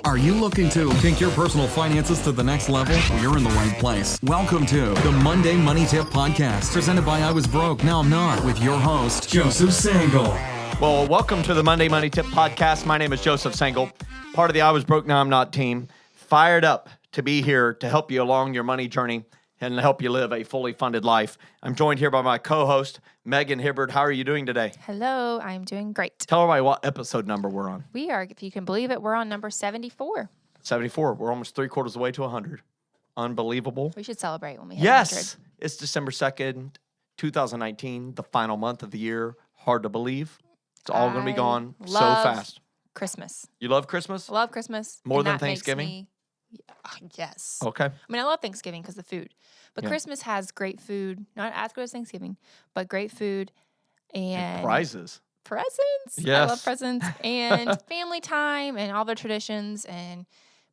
Are you looking to take your personal finances to the next level? Well, you're in the right place. Welcome to the Monday Money Tip Podcast, presented by I Was Broke, Now I'm Not, with your host, Joseph Sangle. Well, welcome to the Monday Money Tip Podcast. My name is Joseph Sangle, part of the I Was Broke, Now I'm Not team. Fired up to be here to help you along your money journey and help you live a fully funded life. I'm joined here by my co-host, Megan Hibbard. How are you doing today? Hello, I'm doing great. Tell everybody what episode number we're on. We are, if you can believe it, we're on number 74. 74. We're almost 3/4 of the way to 100. Unbelievable. We should celebrate when we hit Yes. 100. It's December 2nd, 2019, the final month of the year. Hard to believe. It's all going to be gone so fast. Christmas. You love Christmas? I love Christmas. More and than that makes Thanksgiving? me- yes. Okay. I mean, I love Thanksgiving because of the food. But Yeah. Christmas has great food. Not as good as Thanksgiving, but great food and Prizes. presents. I Yes. love presents and family time and all the traditions. And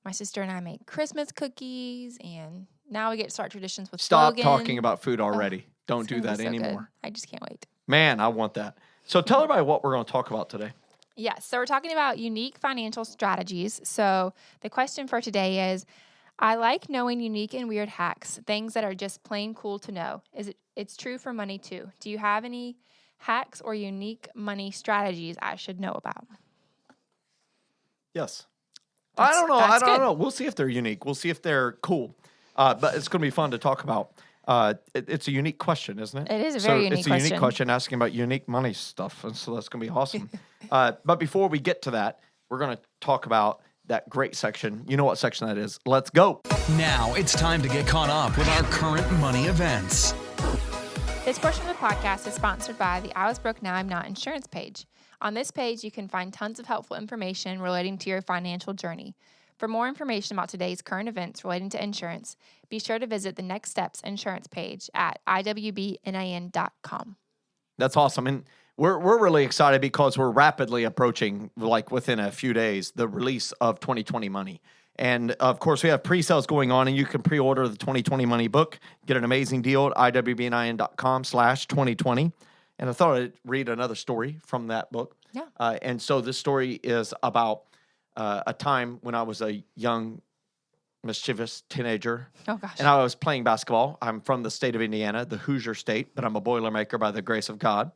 my sister and I make Christmas cookies. And now we get to start traditions with Stop Logan. talking about food already. Don't It's do gonna be that so good. anymore. I just can't wait. Man, I want that. So tell everybody what we're going to talk about today. Yes, so we're talking about unique financial strategies. So the question for today is, I like knowing unique and weird hacks, things that are just plain cool to know. It's true for money too. Do you have any hacks or unique money strategies I should know about? Yes. I don't know. I that's don't good. know. We'll see if they're unique. We'll see if they're cool. But it's going to be fun to talk about. It's a unique question, isn't it? It is a very unique It's a unique question. question asking about unique money stuff. And so that's going to be awesome. But before we get to that, we're going to talk about that great section. You know what section that is. Let's go. Now it's time to get caught up with our current money events. This portion of the podcast is sponsored by the I Was Broke, Now I'm Not insurance page. On this page, you can find tons of helpful information relating to your financial journey. For more information about today's current events relating to insurance, be sure to visit the Next Steps insurance page at iwbnin.com. That's awesome. And we're really excited because we're rapidly approaching, like within a few days, the release of 2020 Money. And of course, we have pre-sales going on, and you can pre-order the 2020 Money book, get an amazing deal at iwbnin.com/2020. And I thought I'd read another story from that book. Yeah. And so this story is about a time when I was a young, mischievous teenager. Oh, gosh. And I was playing basketball. I'm from the state of Indiana, the Hoosier state, but I'm a Boilermaker by the grace of God.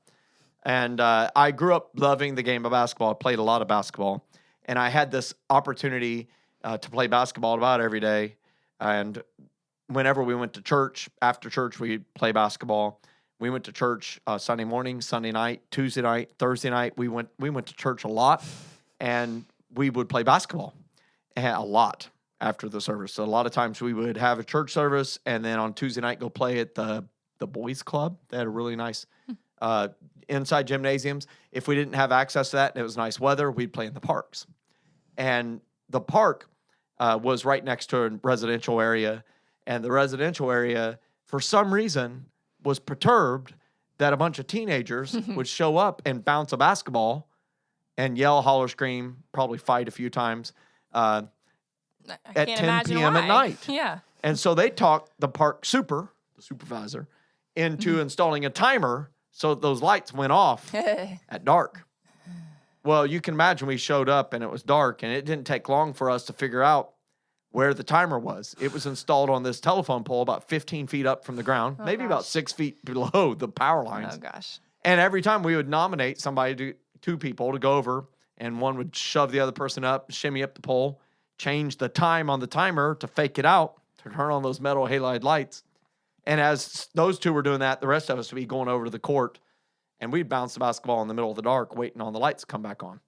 And I grew up loving the game of basketball. I played a lot of basketball. And I had this opportunity to play basketball about every day. And whenever we went to church, after church, we'd play basketball. We went to church Sunday morning, Sunday night, Tuesday night, Thursday night. We went to church a lot, and we would play basketball a lot after the service. So a lot of times we would have a church service, and then on Tuesday night go play at the boys' club. They had a really nice inside gymnasiums. If we didn't have access to that and it was nice weather, we'd play in the parks. And the park was right next to a residential area, and the residential area, for some reason, was perturbed that a bunch of teenagers would show up and bounce a basketball and yell, holler, scream, probably fight a few times I at can't 10 imagine p.m. why. at night. Yeah. And so they talked the park the supervisor, into installing a timer so those lights went off at dark. Well, you can imagine we showed up and it was dark, and it didn't take long for us to figure out where the timer was. It was installed on this telephone pole about 15 feet up from the ground, maybe about gosh. 6 feet below the power lines. Oh, gosh. And every time we would nominate two people to go over, and one would shove the other person up, shimmy up the pole, change the time on the timer to fake it out, to turn on those metal halide lights. And as those two were doing that, the rest of us would be going over to the court, and we'd bounce the basketball in the middle of the dark, waiting on the lights to come back on.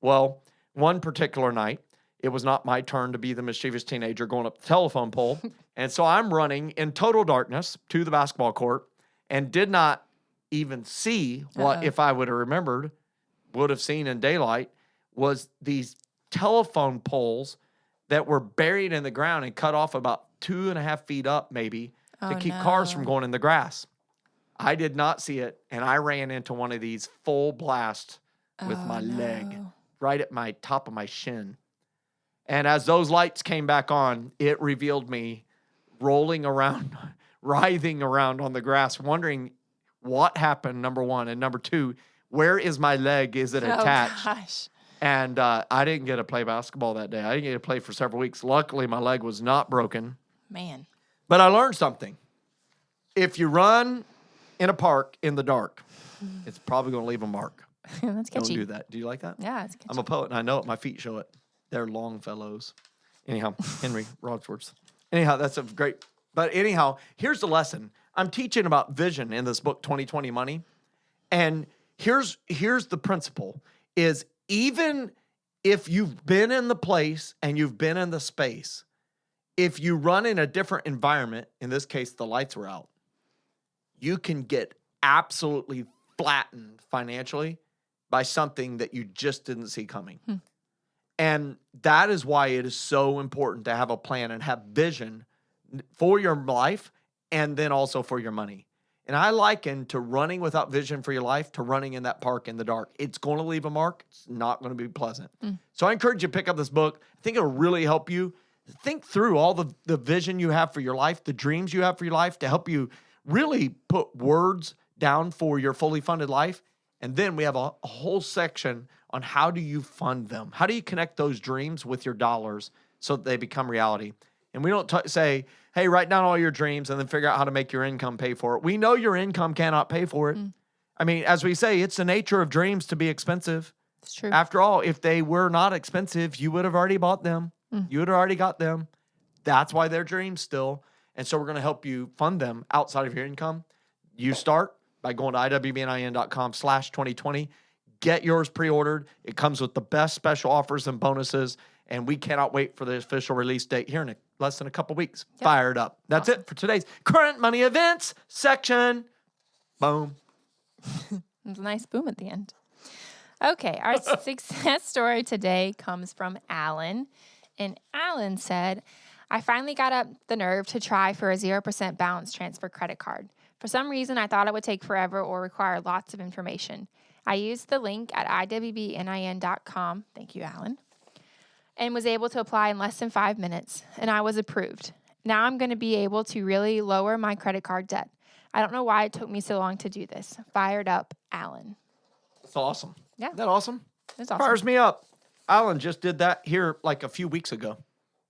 Well, one particular night, it was not my turn to be the mischievous teenager going up the telephone pole. And so I'm running in total darkness to the basketball court and did not even see what, if I would have remembered, would have seen in daylight, was these telephone poles that were buried in the ground and cut off about 2.5 feet up maybe to keep cars from going in the grass. I did not see it, and I ran into one of these full blast with my leg right at my top of my shin. And as those lights came back on, it revealed me rolling around, writhing around on the grass, wondering what happened, number one. And number two, where is my leg? Is it attached? Oh, gosh. And I didn't get to play basketball that day. I didn't get to play for several weeks. Luckily, my leg was not broken. Man. But I learned something. If you run in a park in the dark, it's probably going to leave a mark. That's catchy. Don't do that. Do you like that? Yeah, it's catchy. I'm a poet, and I know it. My feet show it. They're Longfellows. Anyhow, Henry Wadsworth. Anyhow, that's a great. But anyhow, here's the lesson. I'm teaching about vision in this book, 2020 Money. And here's the principle is even if you've been in the place and you've been in the space, if you run in a different environment, in this case, the lights were out, you can get absolutely flattened financially by something that you just didn't see coming. And that is why it is so important to have a plan and have vision for your life and then also for your money. And I liken to running without vision for your life to running in that park in the dark. It's going to leave a mark. It's not going to be pleasant. So I encourage you to pick up this book. I think it'll really help you think through all the vision you have for your life, the dreams you have for your life to help you really put words down for your fully funded life. And then we have a whole section on how do you fund them? How do you connect those dreams with your dollars so that they become reality? And we don't say, hey, write down all your dreams and then figure out how to make your income pay for it. We know your income cannot pay for it. I mean, as we say, it's the nature of dreams to be expensive. It's true. After all, if they were not expensive, you would have already bought them. You would have already got them. That's why they're dreams still. And so we're going to help you fund them outside of your income. You start by going to iwbnin.com/2020. Get yours pre-ordered. It comes with the best special offers and bonuses. And we cannot wait for the official release date here in less than a couple weeks. Yep. Fired up. That's it for today's current money events section. Boom. There's a nice boom at the end. Okay, our success story today comes from Alan. And Alan said, I finally got up the nerve to try for a 0% balance transfer credit card. For some reason, I thought it would take forever or require lots of information. I used the link at iwbnin.com. Thank you, Alan. And was able to apply in less than 5 minutes, and I was approved. Now I'm going to be able to really lower my credit card debt. I don't know why it took me so long to do this. Fired up, Alan. That's awesome. Yeah. Isn't that awesome? It's awesome. Fires me up. Alan just did that here like a few weeks ago.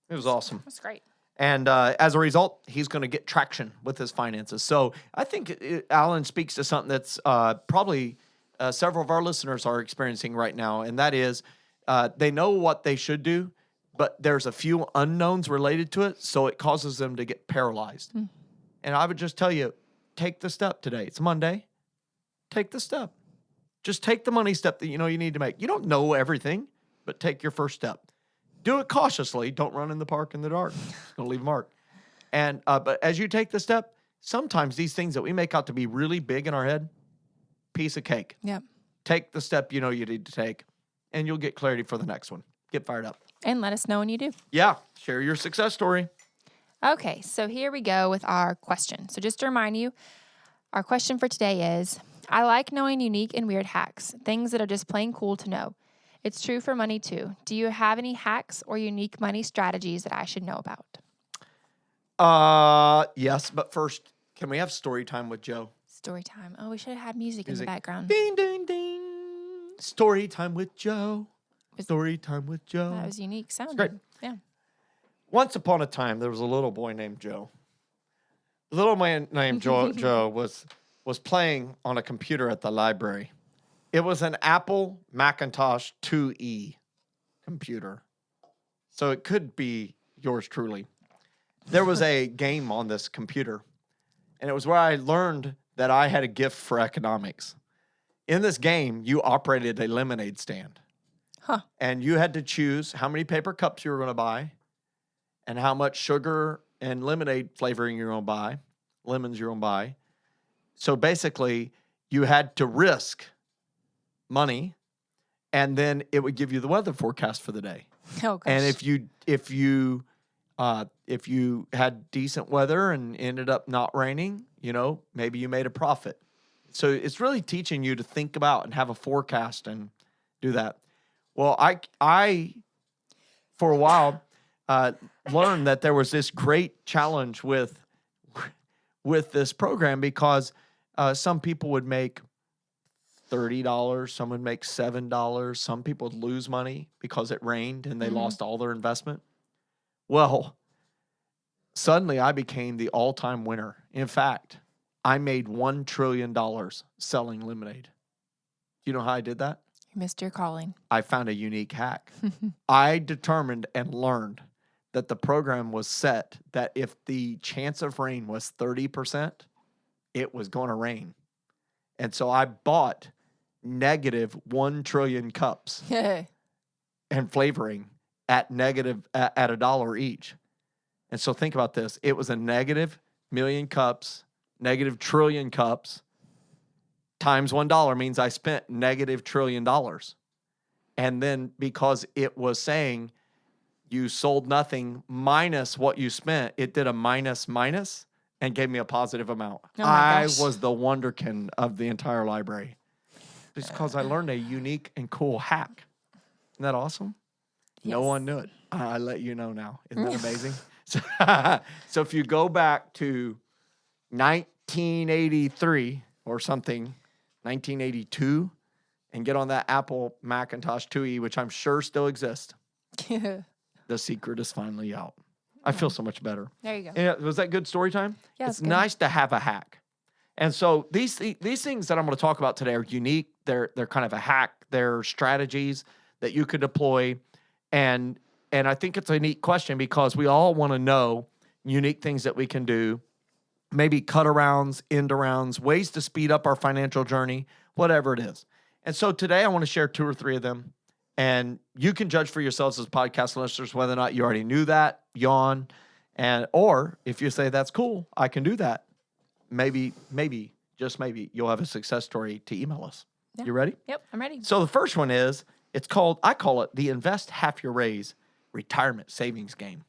It was awesome. That's great. And as a result, he's going to get traction with his finances. So I think Alan speaks to something that's probably several of our listeners are experiencing right now, and that is they know what they should do, but there's a few unknowns related to it, so it causes them to get paralyzed. And I would just tell you, take the step today. It's Monday. Take the step. Just take the money step that you know you need to make. You don't know everything, but take your first step. Do it cautiously. Don't run in the park in the dark. It's going to leave a mark. And but as you take the step, sometimes these things that we make out to be really big in our head, piece of cake. Yep. Take the step you know you need to take, and you'll get clarity for the next one. Get fired up. And let us know when you do. Yeah. Share your success story. Okay, so here we go with our question. So just to remind you, our question for today is, I like knowing unique and weird hacks, things that are just plain cool to know. It's true for money too. Do you have any hacks or unique money strategies that I should know about? Yes, but first, can we have story time with Joe? Story time. Oh, we should have had music in the background. Ding, ding, ding. Story time with Joe. Story time with Joe. That was unique sounding. Great. Yeah. Once upon a time, there was a little boy named Joe. The little man named Joe was playing on a computer at the library. It was an Apple Macintosh 2E computer. So it could be yours truly. There was a game on this computer, and it was where I learned that I had a gift for economics. In this game, you operated a lemonade stand. Huh. And you had to choose how many paper cups you were going to buy and how much sugar and lemonade flavoring you're going to buy, lemons you're going to buy. So basically, you had to risk money, and then it would give you the weather forecast for the day. Oh, gosh. And if you had decent weather and ended up not raining, you know, maybe you made a profit. So it's really teaching you to think about and have a forecast and do that. Well, I for a while learned that there was this great challenge with this program because some people would make $30. Some would make $7. Some people would lose money because it rained and they lost all their investment. Well, suddenly I became the all-time winner. In fact, I made $1 trillion selling lemonade. Do you know how I did that? You missed your calling. I found a unique hack. I determined and learned that the program was set that if the chance of rain was 30%, it was going to rain. And so I bought negative 1 trillion cups and flavoring at $1 each. And so think about this. It was a negative million cups, negative trillion cups, times $1 means I spent negative $1 trillion. And then because it was saying you sold nothing minus what you spent, it did a minus and gave me a positive amount. Oh I gosh. was the wonderkin of the entire library. Just because I learned a unique and cool hack. Isn't that awesome? No Yes. one knew it. I let you know now. Isn't that amazing? So if you go back to 1983 or something, 1982, and get on that Apple Macintosh 2E, which I'm sure still exists, the secret is finally out. I feel so much better. There you go. Yeah, was that good story time? Yeah, It's it's good. nice to have a hack. And so these things that I'm going to talk about today are unique. They're kind of a hack. They're strategies that you could deploy. And I think it's a neat question because we all want to know unique things that we can do, maybe cut arounds, end arounds, ways to speed up our financial journey, whatever it is. And so today I want to share 2 or 3 of them. And you can judge for yourselves as podcast listeners whether or not you already knew that, yawn, or if you say that's cool, I can do that. Maybe, just maybe, you'll have a success story to email us. Yeah. You ready? Yep, I'm ready. So the first one is, I call it the invest half your raise retirement savings game.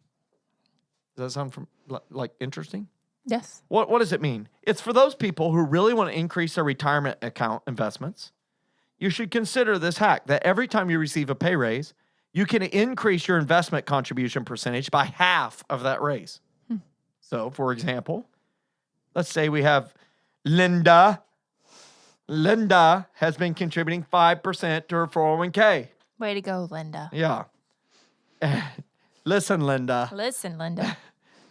Does that sound like interesting? Yes. What does it mean? It's for those people who really want to increase their retirement account investments. You should consider this hack that every time you receive a pay raise, you can increase your investment contribution percentage by half of that raise. So, for example, let's say we have Linda. Linda has been contributing 5% to her 401k. Way to go, Linda. Yeah. Listen, Linda. Listen, Linda.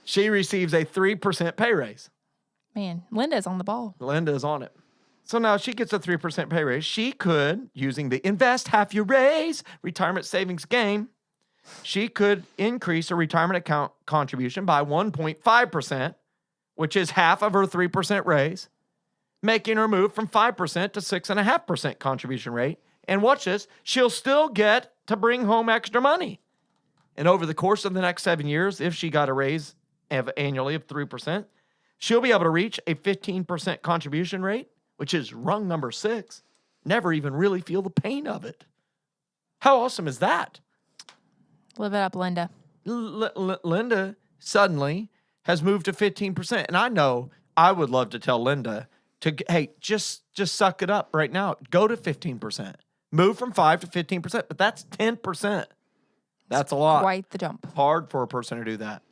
She receives a 3% pay raise. Man, Linda's on the ball. Linda is on it. So now she gets a 3% pay raise. She could, using the invest half your raise retirement savings game, she could increase her retirement account contribution by 1.5%, which is half of her 3% raise, making her move from 5% to 6.5% contribution rate. And watch this, she'll still get to bring home extra money. And over the course of the next 7 years, if she got a raise annually of 3%, she'll be able to reach a 15% contribution rate, which is rung number 6, never even really feel the pain of it. How awesome is that? Live it up, Linda. Linda suddenly has moved to 15%. And I know I would love to tell Linda hey, just suck it up right now. Go to 15%. Move from 5 to 15%, but that's 10%. That's a lot. Quite the jump. Hard for a person to do that.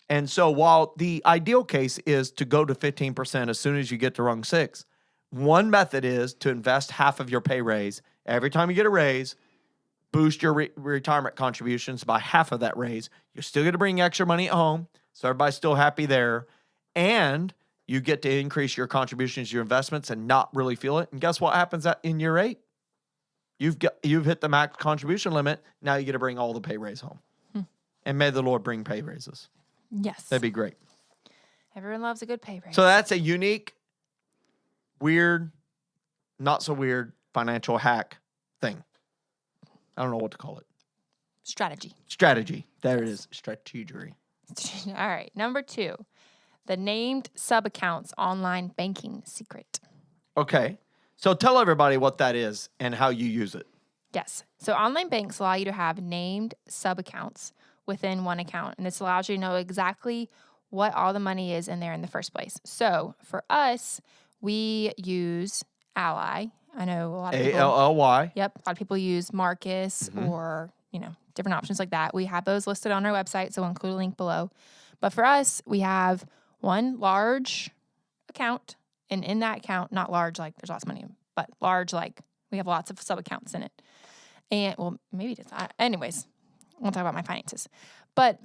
And so while the ideal case is to go to 15% as soon as you get to rung 6, one method is to invest half of your pay raise. Every time you get a raise, boost your retirement contributions by half of that raise. You're still going to bring extra money at home, so everybody's still happy there. And you get to increase your contributions, your investments, and not really feel it. And guess what happens in year 8? You've hit the max contribution limit. Now you get to bring all the pay raise home. And may the Lord bring pay raises. Yes. That'd be great. Everyone loves a good pay raise. So that's a unique, weird, not so weird financial hack thing. I don't know what to call it. Strategy. Strategy. There it is. Strategery. All right. Number 2, the named sub-accounts online banking secret. Okay. So tell everybody what that is and how you use it. Yes. So online banks allow you to have named sub-accounts within one account. And this allows you to know exactly what all the money is in there in the first place. So for us, we use Ally. I know a lot of people. ALLY. Yep. A lot of people use Marcus or, different options like that. We have those listed on our website, so we'll include a link below. But for us, we have one large account. And in that account, not large like there's lots of money, but large like We have lots of sub-accounts in it. And, well, maybe it is. Anyways, we'll talk about my finances. But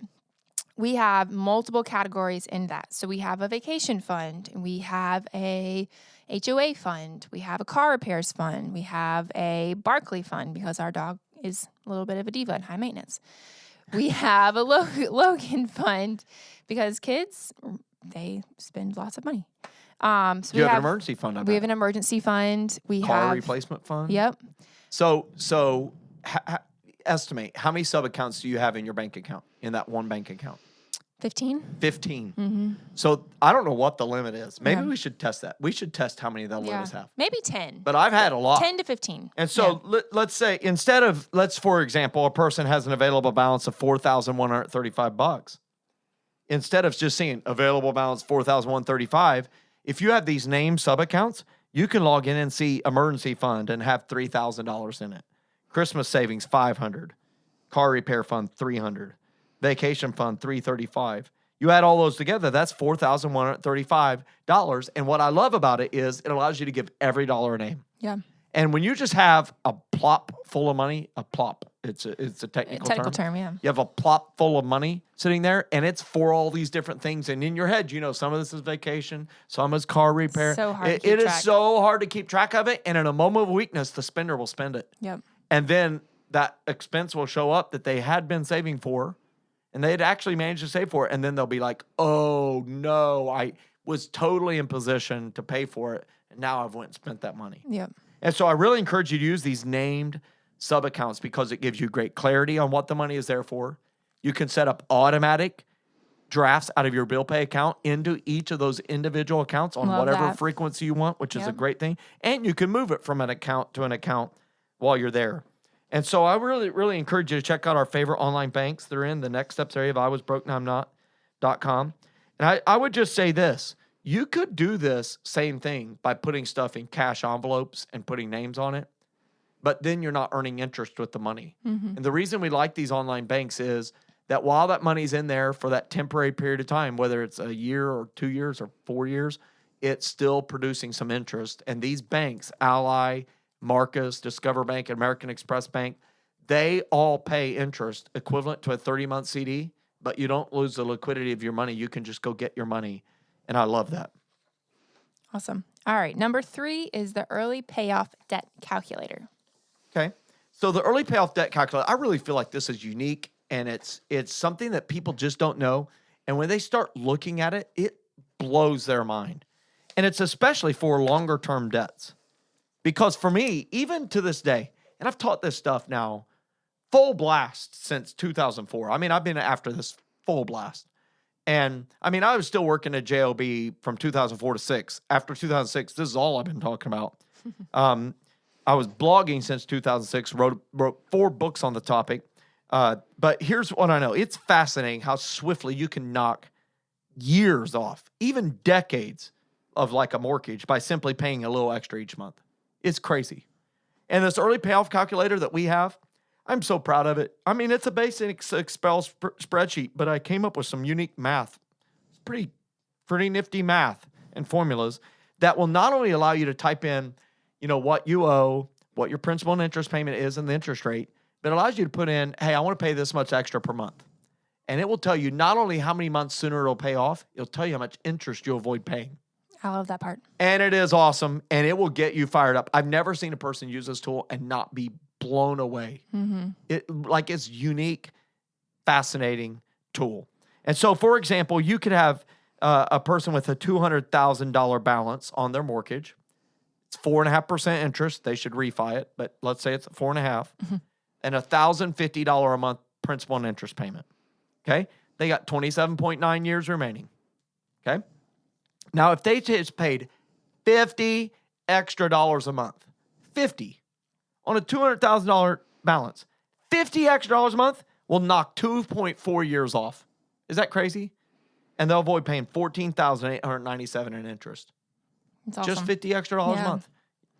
we have multiple categories in that. So we have a vacation fund. We have a HOA fund. We have a car repairs fund. We have a Barkley fund because our dog is a little bit of a diva and high maintenance. We have a Logan fund because kids, they spend lots of money. So you have an emergency fund. We have an emergency fund. We car have replacement fund. Yep. So estimate how many sub accounts do you have in your bank account, in that one bank account? 15. 15. Mm-hmm. So I don't know what the limit is. Maybe we should test that. We should test how many they'll let us have. Maybe 10. But I've had a lot. 10 to 15. And so let's say for example, a person has an available balance of $4,135. Instead of just seeing available balance $4,135, if you have these named sub accounts, you can log in and see emergency fund and have $3,000 in it. Christmas savings $500, car repair fund $300, vacation fund $335. You add all those together, that's $4,135. And what I love about it is it allows you to give every dollar a name. Yeah. And when you just have a plop full of money, a plop, it's a technical term, yeah. You have a plop full of money sitting there, and it's for all these different things. And in your head, you know, some of this is vacation, some is car repair. So hard to keep It is track. so hard to keep track of it. And in a moment of weakness, the spender will spend it. Yep. And then that expense will show up that they had been saving for, and they had actually managed to save for it. And then they'll be like, oh, no, I was totally in position to pay for it, and now I've went and spent that money. Yep. And so I really encourage you to use these named sub-accounts because it gives you great clarity on what the money is there for. You can set up automatic drafts out of your bill pay account into each of those individual accounts on whatever frequency you want, which is a great thing. And you can move it from an account to an account while you're there. And so I really, really encourage you to check out our favorite online banks. They're in the Next Steps area of iwasbrokenowimnot.com. And I would just say this. You could do this same thing by putting stuff in cash envelopes and putting names on it, but then you're not earning interest with the money. Mm-hmm. And the reason we like these online banks is that while that money's in there for that temporary period of time, whether it's a year or 2 years or 4 years, it's still producing some interest. And these banks, Ally, Marcus, Discover Bank, and American Express Bank, they all pay interest equivalent to a 30-month CD, but you don't lose the liquidity of your money. You can just go get your money. And I love that. Awesome. All right. Number 3 is the early payoff debt calculator. Okay. So the early payoff debt calculator, I really feel like this is unique, and it's something that people just don't know. And when they start looking at it, it blows their mind. And it's especially for longer term debts. Because for me, even to this day, and I've taught this stuff now full blast since 2004. I mean, I've been after this full blast. And I mean, I was still working at JOB from 2004 to 6. After 2006, this is all I've been talking about. I was blogging since 2006, wrote 4 books on the topic. But here's what I know. It's fascinating how swiftly you can knock years off, even decades of like a mortgage by simply paying a little extra each month. It's crazy. And this early payoff calculator that we have, I'm so proud of it. I mean, it's a basic Excel spreadsheet, but I came up with some unique math. It's pretty nifty math and formulas that will not only allow you to type in, you know, what you owe, what your principal and interest payment is and the interest rate, but it allows you to put in, hey, I want to pay this much extra per month. And it will tell you not only how many months sooner it'll pay off, it'll tell you how much interest you'll avoid paying. I love that part. And it is awesome, and it will get you fired up. I've never seen a person use this tool and not be blown away. Mm-hmm. It's unique, fascinating tool. And so, for example, you could have a person with a $200,000 balance on their mortgage. It's 4.5% interest. They should refi it, but let's say it's 4.5%, and $1,050 a month principal and interest payment. Okay, they got 27.9 years remaining. Okay, now if they just paid $50 extra a month, 50 on a $200,000 balance, $50 extra a month will knock 2.4 years off. Is that crazy? And they'll avoid paying $14,897 in interest. That's awesome. Just $50 extra a month.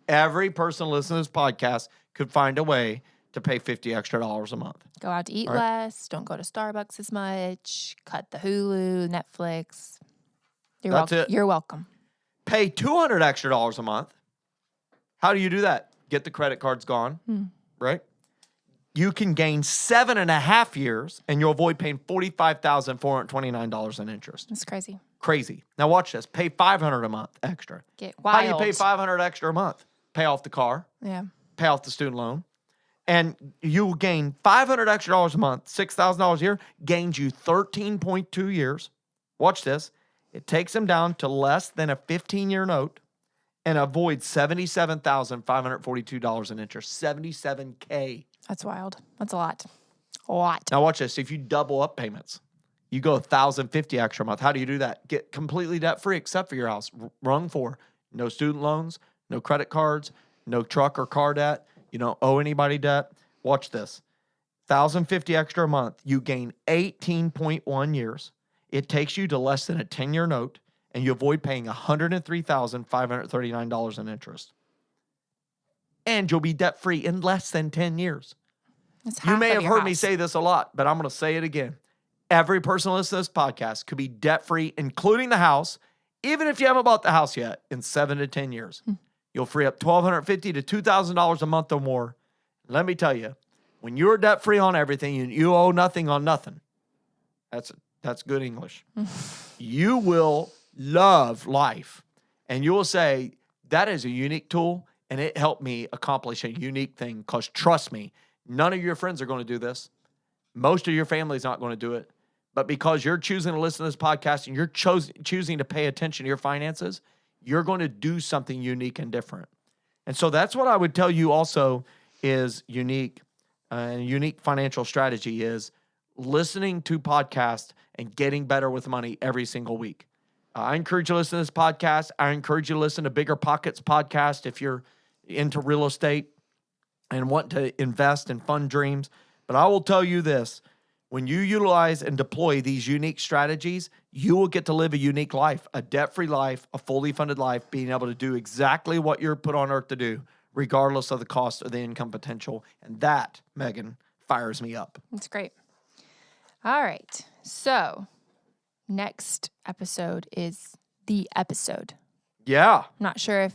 Every person listening to this podcast could find a way to pay $50 extra a month. Go out to eat less. Don't go to Starbucks as much. Cut the Hulu, Netflix. That's it. You're welcome. Pay $200 extra a month. How do you do that? get the credit cards gone, right? You can gain 7.5 years, and you'll avoid paying $45,429 in interest. That's crazy. Crazy. Now watch this. Pay $500 a month extra. Get How do wild. you pay $500 extra a month? Pay off the car. Yeah. Pay off the student loan. And you will gain $500 extra dollars a month, $6,000 a year, gains you 13.2 years. Watch this. It takes them down to less than a 15-year note and avoids $77,542 in interest. $77K. That's wild. That's a lot. A lot. Now watch this. If you double up payments, you go $1,050 extra a month. How do you do that? Get completely debt-free except for your house. Rung for no student loans, no credit cards, no truck or car debt. You don't owe anybody debt. Watch this. $1,050 extra a month. You gain 18.1 years. It takes you to less than a 10-year note, and you avoid paying $103,539 in interest. And you'll be debt-free in less than 10 years. That's You half may of have your heard me house. say this a lot, but I'm going to say it again. Every person listening to this podcast could be debt-free, including the house, even if you haven't bought the house yet, in 7 to 10 years. You'll free up $1,250 to $2,000 a month or more. Let me tell you, when you're debt-free on everything and you owe nothing on nothing, that's good English. You will love life, and you will say, that is a unique tool, and it helped me accomplish a unique thing, because trust me, none of your friends are going to do this. Most of your family's not going to do it. But because you're choosing to listen to this podcast and you're choosing to pay attention to your finances, you're going to do something unique and different. And so that's what I would tell you also is unique. And unique financial strategy is listening to podcasts and getting better with money every single week. I encourage you to listen to this podcast. I encourage you to listen to Bigger Pockets podcast if you're into real estate and want to invest and fund dreams. But I will tell you this. When you utilize and deploy these unique strategies, you will get to live a unique life, a debt-free life, a fully funded life, being able to do exactly what you're put on earth to do, regardless of the cost or the income potential. And that, Megan, fires me up. That's great. All right. So next episode is the episode. Yeah. I'm not sure if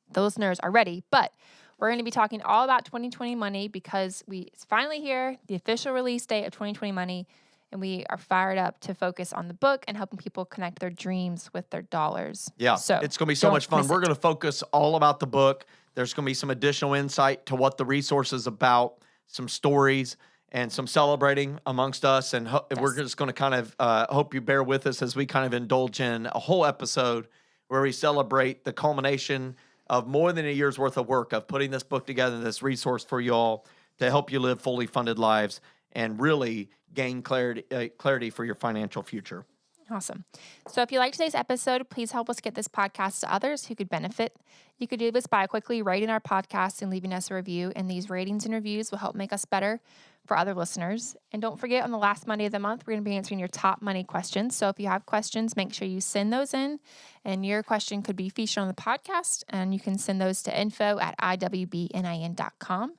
the listeners are ready, but we're going to be talking all about 2020 money because it's finally here, the official release date of 2020 money, and we are fired up to focus on the book and helping people connect their dreams with their dollars. Yeah, so it's going to be so much fun. We're going to focus all about the book. There's going to be some additional insight to what the resource is about, some stories, and some celebrating amongst us. And we're just going to kind of hope you bear with us as we kind of indulge in a whole episode where we celebrate the culmination of more than a year's worth of work of putting this book together, this resource for you all to help you live fully funded lives and really gain clarity for your financial future. Awesome. So if you like today's episode, please help us get this podcast to others who could benefit. You could do this by quickly rating our podcast and leaving us a review, and these ratings and reviews will help make us better for other listeners. And don't forget, on the last Monday of the month, we're going to be answering your top money questions. So if you have questions, make sure you send those in, and your question could be featured on the podcast, and you can send those to info@iwbnin.com.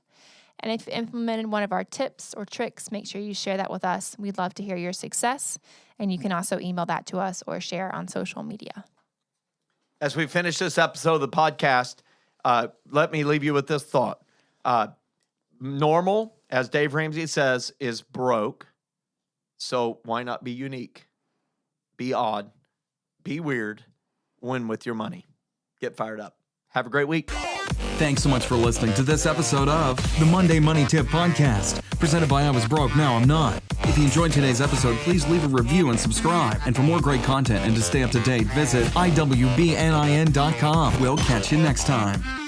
And if you implemented one of our tips or tricks, make sure you share that with us. We'd love to hear your success. And you can also email that to us or share on social media. As we finish this episode of the podcast, let me leave you with this thought. Normal, as Dave Ramsey says, is broke. So why not be unique? Be odd. Be weird. Win with your money. Get fired up. Have a great week. Thanks so much for listening to this episode of the Monday Money Tip Podcast, presented by I Was Broke, Now I'm Not. If you enjoyed today's episode, please leave a review and subscribe. And for more great content and to stay up to date, visit iwbnin.com. We'll catch you next time.